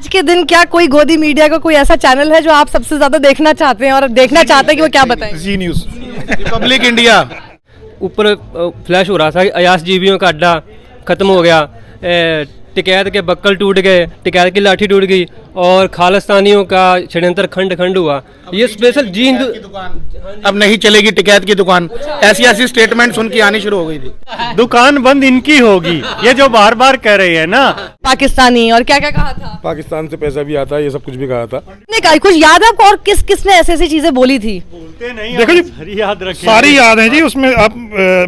आज के दिन क्या कोई गोदी मीडिया का कोई ऐसा चैनल है जो आप सबसे ज्यादा देखना चाहते हैं और देखना चाहते हैं कि वो क्या बताएं? Zee News, Republic India. ऊपर फ्लैश हो रहा था कि अयास जीबियों का अड्डा ख़त्म हो गया, टिकैत के बक्कल टूट गए, टिकैत की लाठी टूट गई और खालिस्तानियों का षड्यंत्र खंड खंड हुआ। ये स्पेशल जी हिंदू अब नहीं चलेगी टिकैत की दुकान, ऐसी ऐसी स्टेटमेंट सुन के आनी शुरू हो गई थी। दुकान बंद इनकी होगी, ये जो बार बार कह रहे हैं ना। पाकिस्तानी और क्या क्या कहा था? पाकिस्तान से पैसा भी आता है, ये सब कुछ भी कहा था। ने कहा कुछ याद है आपको और किस किसने ऐसी ऐसी चीजें बोली थी? बोलते नहीं, देखो जी, सारी याद रखिए। सारी याद है जी उसमें। आप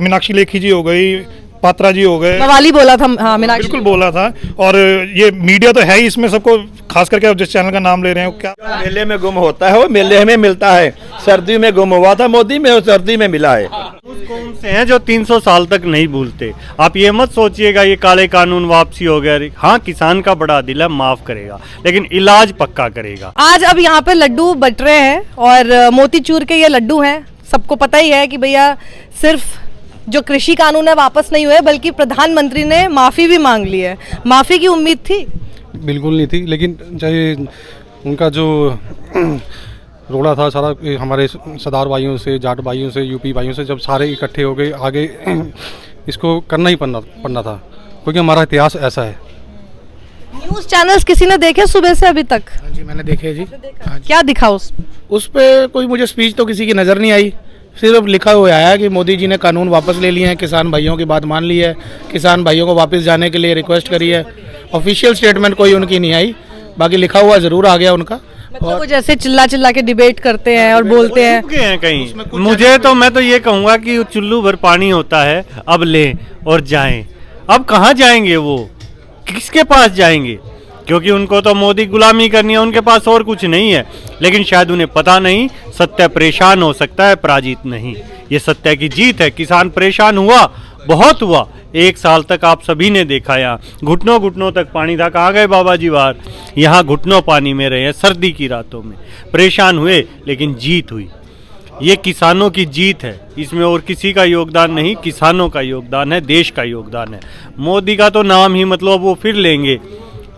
मीनाक्षी लेखी जी हो गई, पात्रा जी हो गए, मवाली बोला था, हाँ मीनाक्षी बिल्कुल बोला था। और ये मीडिया तो है ही इसमें, सबको खास करके आप जिस चैनल का नाम ले रहे हैं क्या मेले में गुम होता है वो मेले में मिलता है। सर्दी में गुम हुआ था मोदी में, और सर्दी में मिला है। कौन से हैं जो 300 साल तक नहीं भूलते? आप ये मत सोचिएगा ये काले कानून वापसी हो गया। हाँ, किसान का बड़ा दिल है, माफ करेगा, लेकिन इलाज पक्का करेगा। आज अब यहाँ पे लड्डू बट रहे हैं और मोतीचूर के ये लड्डू हैं। सबको पता ही है कि भैया सिर्फ जो कृषि कानून है वापस नहीं हुए, बल्कि प्रधानमंत्री ने माफी भी मांग ली है। माफी की उम्मीद थी? बिल्कुल नहीं थी, लेकिन चाहे उनका जो रोड़ा था सारा हमारे सरदार भाइयों से, जाट भाइयों से, यूपी भाइयों से, जब सारे इकट्ठे हो गए आगे इसको करना ही पड़ना था, क्योंकि हमारा इतिहास ऐसा है। न्यूज़ चैनल्स किसी ने देखे सुबह से अभी तक? हाँ जी, मैंने देखे जी। हाँ जी। क्या दिखा उस पे कोई मुझे स्पीच तो किसी की नज़र नहीं आई, सिर्फ लिखा हुआ आया कि मोदी जी ने कानून वापस ले लिए हैं, किसान भाइयों की बात मान ली है, किसान भाइयों को वापस जाने के लिए रिक्वेस्ट करी है। ऑफिशियल स्टेटमेंट कोई उनकी नहीं आई, बाकी लिखा हुआ ज़रूर आ गया उनका। मतलब वो जैसे चिल्ला चिल्ला के डिबेट करते हैं और बोलते हैं। चुप गए हैं कहीं। मुझे तो, मैं तो ये कहूँगा कि चुल्लू भर पानी होता है, अब लें और जाएं। अब कहाँ जाएंगे वो, किसके पास जाएंगे? क्योंकि उनको तो मोदी गुलामी करनी है, उनके पास और कुछ नहीं है। लेकिन शायद उन्हें पता नहीं, सत्य परेशान हो सकता है, पराजित नहीं। ये सत्य की जीत है। किसान परेशान हुआ, बहुत हुआ। 1 साल तक आप सभी ने देखा, यहाँ घुटनों घुटनों तक पानी था। कहाँ गए बाबा जी बाहर? यहाँ घुटनों पानी में रहे हैं, सर्दी की रातों में परेशान हुए, लेकिन जीत हुई। ये किसानों की जीत है, इसमें और किसी का योगदान नहीं, किसानों का योगदान है, देश का योगदान है। मोदी का तो नाम ही मतलब वो फिर लेंगे।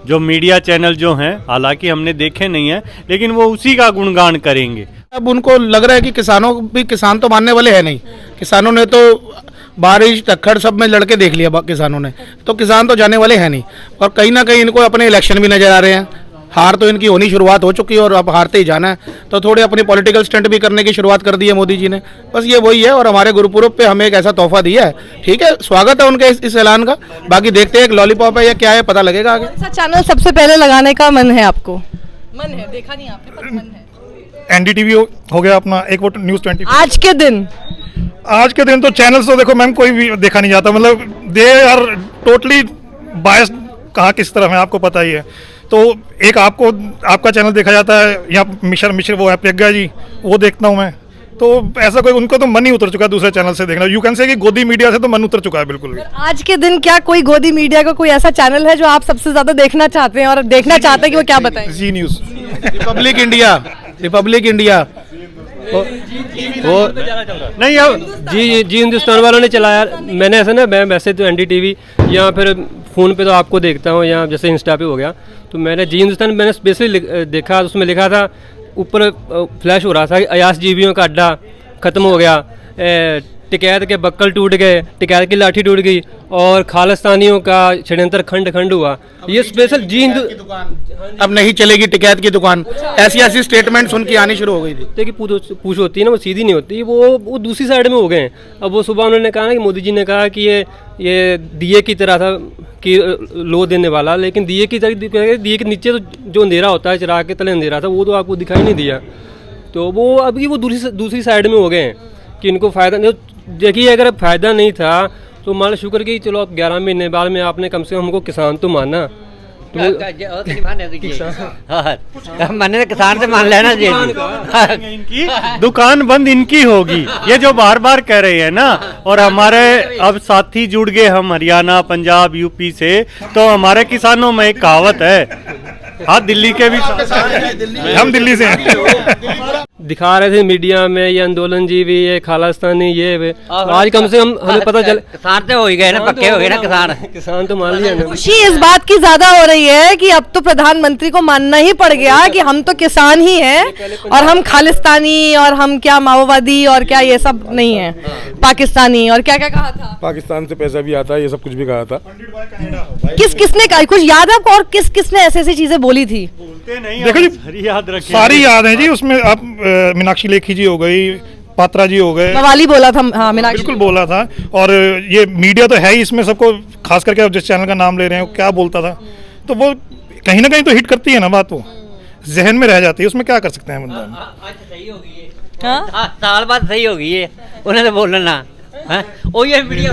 जो मीडिया चैनल जो हैं, हालांकि हमने देखे नहीं है, लेकिन वो उसी का गुणगान करेंगे। अब उनको लग रहा है कि किसानों भी, किसान तो मानने वाले हैं नहीं। किसानों ने तो बारिश टक्कर सब में लड़के देख लिया किसानों ने, तो किसान तो जाने वाले हैं नहीं। और कहीं ना कहीं इनको अपने इलेक्शन भी नजर आ रहे हैं। हार तो इनकी होनी शुरुआत हो चुकी है और अब हारते ही जाना है, तो थोड़े अपनी पॉलिटिकल स्टंट भी करने की शुरुआत कर दी है मोदी जी ने। बस ये वही है, और हमारे गुरुपुरब पे हमें एक ऐसा तोहफा दिया है। ठीक है, स्वागत है उनके इस ऐलान का। बाकी देखते हैं एक लॉलीपॉप है या क्या है, पता लगेगा आगे। कौन सा चैनल सबसे पहले लगाने का मन है आपको? मन है, देखा नहीं आपने पर मन है। एनडीटीवी हो गया अपना, एक वो न्यूज़ 24। आज के दिन तो चैनल्स तो देखो मैम कोई भी देखा नहीं जाता, मतलब दे आर टोटली बायस्ड। कहाँ किस तरफ है आपको पता ही है। तो एक आपका चैनल देखा जाता है, यहाँ मिश्र वो है प्रज्ञा जी, वो देखता हूँ मैं। तो ऐसा कोई, उनको तो मन ही उतर चुका है दूसरे चैनल से देखना। यू कैन से कि गोदी मीडिया से तो मन उतर चुका है बिल्कुल भी। आज के दिन क्या कोई गोदी मीडिया का कोई ऐसा चैनल है जो आप सबसे ज्यादा देखना चाहते हैं और देखना चाहते हैं कि वो क्या बताएं? Zee News, Republic India, Republic India. वो नहीं, अब जी हिंदुस्तान वालों ने चलाया। मैंने ऐसा ना, मैं वैसे तो एनडीटीवी या फिर फ़ोन पे तो आपको देखता हूँ, या जैसे इंस्टा पे हो गया, तो मैंने जी हिंदुस्तान मैंने स्पेशली देखा। उसमें लिखा था, ऊपर फ्लैश हो रहा था कि अयास जीबियों का अड्डा ख़त्म हो गया, टिकैत के बक्कल टूट गए, टिकैत की लाठी टूट गई और खालिस्तानियों का षड्यंत्र खंड खंड हुआ। ये स्पेशल जी हिंदू अब नहीं चलेगी टिकैत की दुकान, ऐसी ऐसी स्टेटमेंट सुन के आनी शुरू हो गई थी। देखिए पूछ होती है ना, वो सीधी नहीं होती, वो दूसरी साइड में हो गए हैं। अब वो सुबह उन्होंने कहा ना कि मोदी जी ने कहा कि ये दिए की तरह था कि लो देने वाला, लेकिन दिए की तरह, दिए के नीचे तो जो अंधेरा होता है, चिराग के तले अंधेरा था, वो तो आपको दिखाई नहीं दिया। तो वो अभी वो दूसरी साइड में हो गए हैं कि इनको फ़ायदा नहीं। देखिए, अगर फ़ायदा नहीं था तो मान लो शुक्र की, चलो अब 11 महीने बाद में आपने कम से कम हमको किसान तो माना। तो मैंने किसान से मान लेना जी। इनकी दुकान बंद इनकी होगी, ये जो बार बार कह रहे हैं ना। और हमारे अब साथी जुड़ गए, हम हरियाणा, पंजाब, यूपी से, तो हमारे किसानों में एक कहावत है, हाँ दिल्ली के भी, हम दिल्ली से हैं। दिखा रहे थे मीडिया में ये आंदोलन जीवी ये खालिस्तानी ये वे, तो आज कम से कम हमें पता चल किसान तो हो ही गए ना, पक्के हो गए ना किसान। किसान तो मान लिया ना। खुशी इस बात की ज्यादा हो रही है कि अब तो प्रधानमंत्री को मानना ही पड़ गया कि हम तो किसान ही हैं और हम खालिस्तानी और हम क्या माओवादी और क्या ये सब नहीं है, पाकिस्तानी और क्या क्या कहा था, पाकिस्तान से पैसा भी आता है, ये सब कुछ भी कहा था। किसने कहा, कुछ याद है आपको? और किसने ऐसी ऐसी चीजें बोली थी? देखो जी, याद रखें, सारी याद है जी उसमें। आप मीनाक्षी लेखी जी हो गई, पात्रा जी हो गए, मवाली बोला था, हाँ मीनाक्षी बिल्कुल बोला था। और ये मीडिया तो है ही इसमें, सबको खास करके आप जिस चैनल का नाम ले रहे हैं वो क्या बोलता था, तो वो कहीं ना कहीं तो हिट करती है ना बात, वो जहन में रह जाती है, उसमें क्या कर सकते हैं बंदा। साल बाद सही होगी ये, उन्हें तो बोलना वो ये मीडिया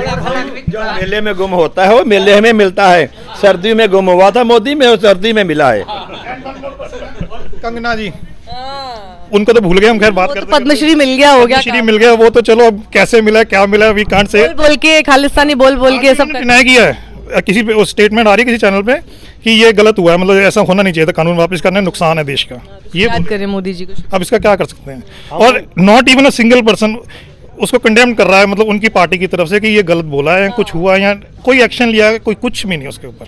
जो मेले में गुम होता है वो मेले में मिलता है। सर्दी में गुम हुआ था मोदी में, और सर्दी में मिला है। कंगना जी, उनको तो भूल गए हम, खैर बात करते हैं। पद्मश्री मिल गया, हो गया, पद्मश्री मिल गया, वो तो चलो अब कैसे मिला क्या मिला वी कांट से। बोल के खालिस्तानी बोल के सब डिनाई किया है, किसी पे स्टेटमेंट आ रही है किसी चैनल पे कि ये गलत हुआ है, मतलब ऐसा होना नहीं चाहिए था, कानून वापस करना है, नुकसान है देश का। ये याद करें मोदी जी को, अब इसका क्या कर सकते हैं। और not even a single person उसको कंडेम कर रहा है, मतलब उनकी पार्टी की तरफ से कि ये गलत बोला है, कुछ हुआ या कोई एक्शन लिया है, कोई कुछ भी नहीं उसके ऊपर।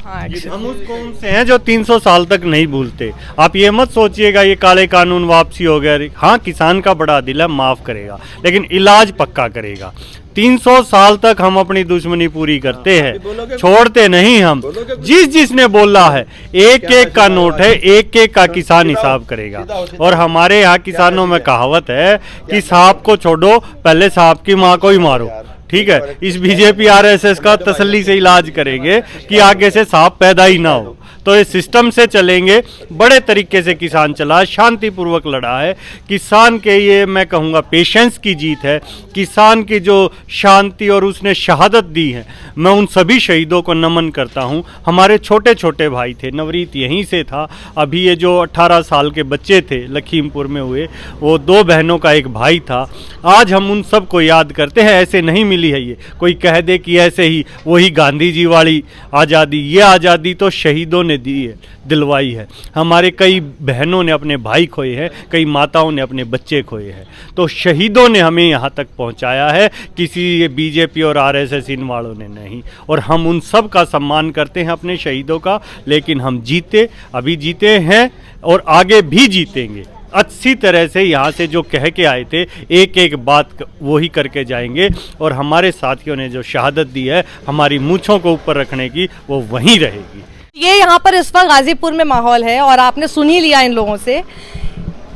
हम उस कौम से हैं जो 300 साल तक नहीं भूलते। आप ये मत सोचिएगा ये काले कानून वापसी हो गया। हाँ, किसान का बड़ा दिल है, माफ करेगा, लेकिन इलाज पक्का करेगा। 300 साल तक हम अपनी दुश्मनी पूरी करते हैं, छोड़ते नहीं हम। जिसने बोला है एक एक का नोट है, एक एक का किसान हिसाब करेगा। और हमारे यहाँ किसानों में कहावत है कि सांप को छोड़ो, पहले सांप की माँ को ही मारो। ठीक है, इस बीजेपी आरएसएस का तसल्ली से इलाज करेंगे कि आगे से सांप पैदा ही ना हो। तो इस सिस्टम से चलेंगे। बड़े तरीके से किसान चला, शांतिपूर्वक लड़ा है। किसान के ये मैं कहूँगा पेशेंस की जीत है, किसान की जो शांति और उसने शहादत दी है। मैं उन सभी शहीदों को नमन करता हूँ। हमारे छोटे छोटे भाई थे, नवरीत यहीं से था, अभी ये जो 18 साल के बच्चे थे लखीमपुर में हुए, वो 2 बहनों का एक भाई था। आज हम उन सब को याद करते हैं। ऐसे नहीं मिली है ये, कोई कह दे कि ऐसे ही वही गांधी जी वाली आज़ादी, ये आज़ादी तो शहीदों ने दी है, दिलवाई है। हमारे कई बहनों ने अपने भाई खोए हैं, कई माताओं ने अपने बच्चे खोए हैं। तो शहीदों ने हमें यहाँ तक पहुँचाया है, किसी बीजेपी और आरएसएस इन वालों ने नहीं। और हम उन सब का सम्मान करते हैं, अपने शहीदों का। लेकिन हम जीते, अभी जीते हैं और आगे भी जीतेंगे। अच्छी तरह से यहाँ से जो कह के आए थे, एक एक बात वही करके जाएंगे। और हमारे साथियों ने जो शहादत दी है हमारी मूँछों को ऊपर रखने की, वो वहीं रहेगी। ये यहाँ पर इस वक्त गाजीपुर में माहौल है और आपने सुन ही लिया इन लोगों से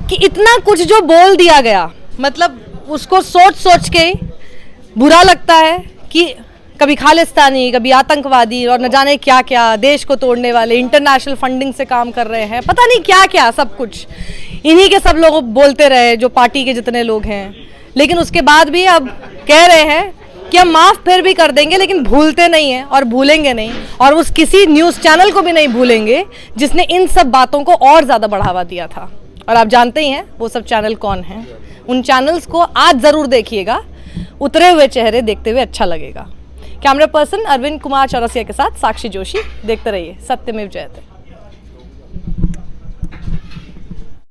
कि इतना कुछ जो बोल दिया गया, मतलब उसको सोच सोच के बुरा लगता है कि कभी खालिस्तानी, कभी आतंकवादी और न जाने क्या क्या, देश को तोड़ने वाले, इंटरनेशनल फंडिंग से काम कर रहे हैं, पता नहीं क्या क्या सब कुछ इन्हीं के सब लोग बोलते रहे, जो पार्टी के जितने लोग हैं। लेकिन उसके बाद भी अब कह रहे हैं कि हम माफ़ फिर भी कर देंगे, लेकिन भूलते नहीं हैं और भूलेंगे नहीं। और उस किसी न्यूज़ चैनल को भी नहीं भूलेंगे जिसने इन सब बातों को और ज़्यादा बढ़ावा दिया था। और आप जानते ही हैं वो सब चैनल कौन हैं। उन चैनल्स को आज ज़रूर देखिएगा, उतरे हुए चेहरे देखते हुए अच्छा लगेगा। कैमरा पर्सन अरविंद कुमार चौरसिया के साथ साक्षी जोशी। देखते रहिए सत्यमेव जयते।